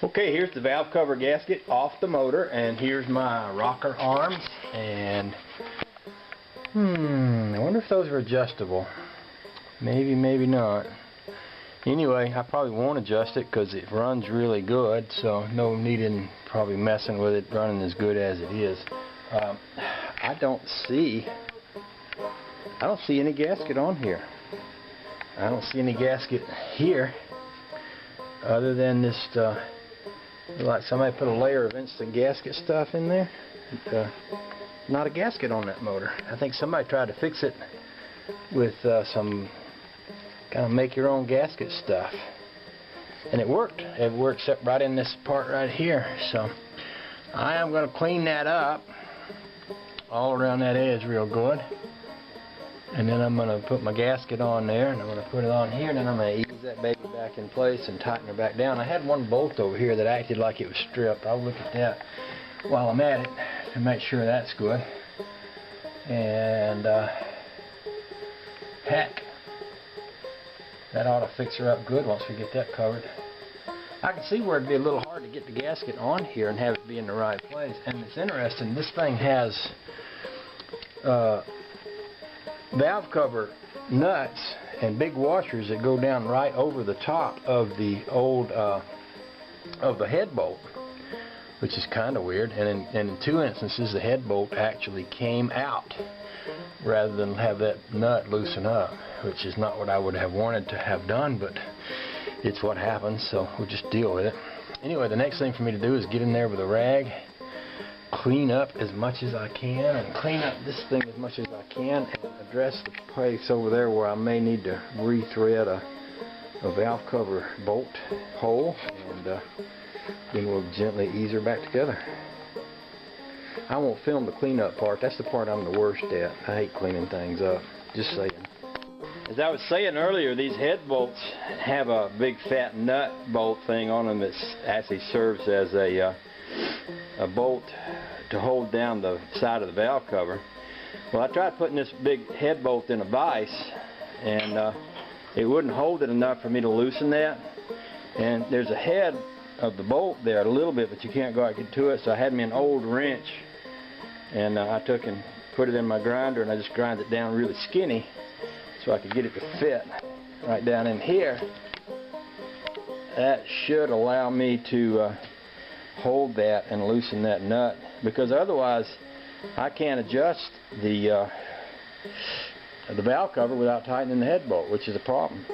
Okay, here's the valve cover gasket off the motor, and here's my rocker arms, and I wonder if those are adjustable. Maybe, maybe not. Anyway, I probably won't adjust it because it runs really good, so no need in probably messing with it running as good as it is. I don't see any gasket on here. I don't see any gasket here other than this like somebody put a layer of instant gasket stuff in there. Not a gasket on that motor. I think somebody tried to fix it with some kind of make your own gasket stuff, and it worked. It worked except right in this part right here. So I am going to clean that up all around that edge real good, and then I'm going to put my gasket on there, and I'm going to put it on here, and then I'm going to ease that baby back in place and tighten her back down. I had one bolt over here that acted like it was stripped. I'll look at that while I'm at it to make sure that's good. And heck, that ought to fix her up good once we get that covered. I can see where it'd be a little hard to get the gasket on here and have it be in the right place. And it's interesting, this thing has valve cover nuts and big washers that go down right over the top of the old of the head bolt, which is kind of weird. And in two instances, the head bolt actually came out rather than have that nut loosen up, which is not what I would have wanted to have done, but it's what happens, so we'll just deal with it. Anyway, the next thing for me to do is get in there with a rag, clean up as much as I can, and clean up this thing as much as I can, and address the place over there where I may need to rethread a valve cover bolt hole, and then we'll gently ease her back together. I won't film the cleanup part. That's the part I'm the worst at. I hate cleaning things up. Just saying. As I was saying earlier, these head bolts have a big fat nut bolt thing on them that actually serves as a bolt to hold down the side of the valve cover. Well, I tried putting this big head bolt in a vise, and it wouldn't hold it enough for me to loosen that. And there's a head of the bolt there a little bit, but you can't go out and get to it, so I had me an old wrench, and I took and put it in my grinder, and I just grind it down really skinny so I could get it to fit right down in here. That should allow me to hold that and loosen that nut, because otherwise I can't adjust the valve cover without tightening the head bolt, which is a problem.